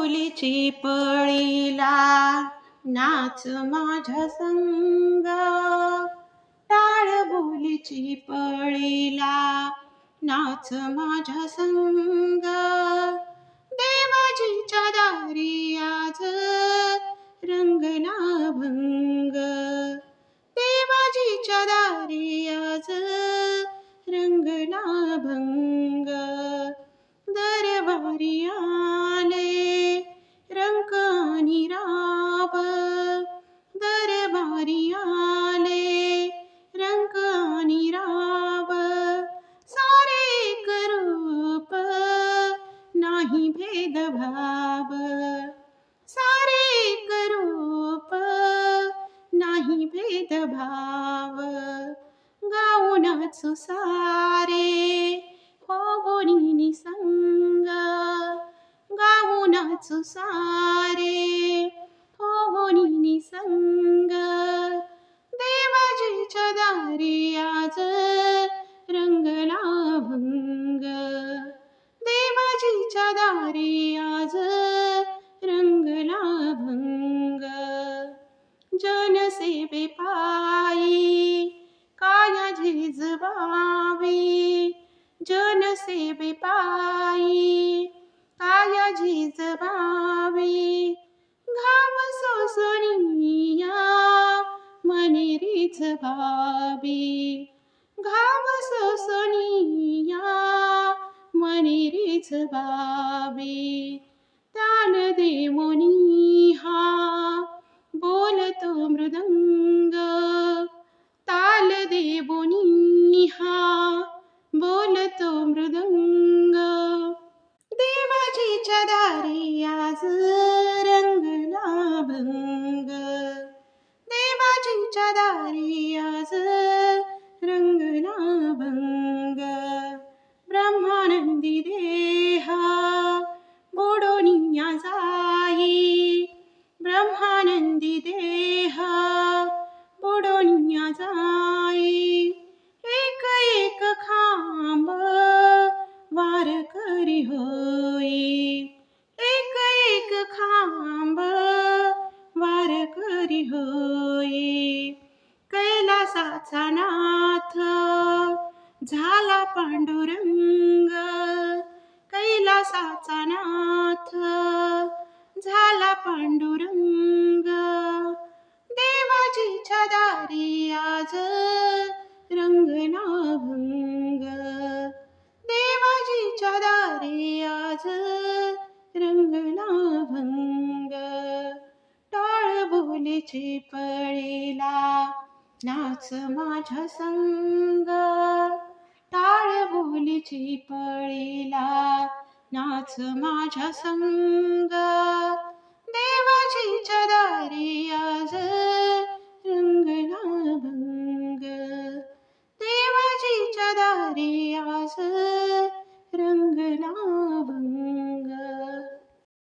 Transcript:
बोलीची पळीला नाच माझ्या संग, टाळ बोलीची पळीला नाच माझ्या संग, देवाजीच्या दारी आज रंगला भंग, देवाजीच्या दारी आज रंगला भंग, दरबारी आले रंक आणि राव, दरबारी आले रंक आणि राव, सारे एक रूप नाही भेदभाव, सारे एक रूप नाही भेदभाव, गाऊनच सारे होऊनी संग, गाऊनच सारे होऊनी संग, देवाजीच्या दारी आज रंगला भंग, देवाजीच्या दारी आज रंगला भंग, जनसेवे पायी काय झिजवावी, जनसेवे पायी काय झिजवावी, घाम सोसुनिया मनेरीच भावी, घाम सोसुनिया मनेरीच भावी, तान देवोनी हा बोलतो मृदंग, ताल देवोनी हा बोलतो मृदंग, देवाजीच्या दारी आज रंगला भंग, देवाजीच्या दारी आज रंगला भंग, ब्रह्मानंदी देह बुडोनिया जाई, ब्रह्मानंदी देह बुडोनिया जाई, एक एक खांब वार करी होई, एक एक खांब वार करी होई, कैलासाचा नाथ झाला पांडुरंग, कैलासाचा नाथ झाला पांडुरंग, देवाजीच्या दारी आज रंगला भंग, देवाजीच्या दारी आज रंगला भंग, टाळ बोलीची पळीला नाच माझ्या संग, टाळ बोलीची पळीला नाच माझ्या संग, देवाजीच्या दारी आज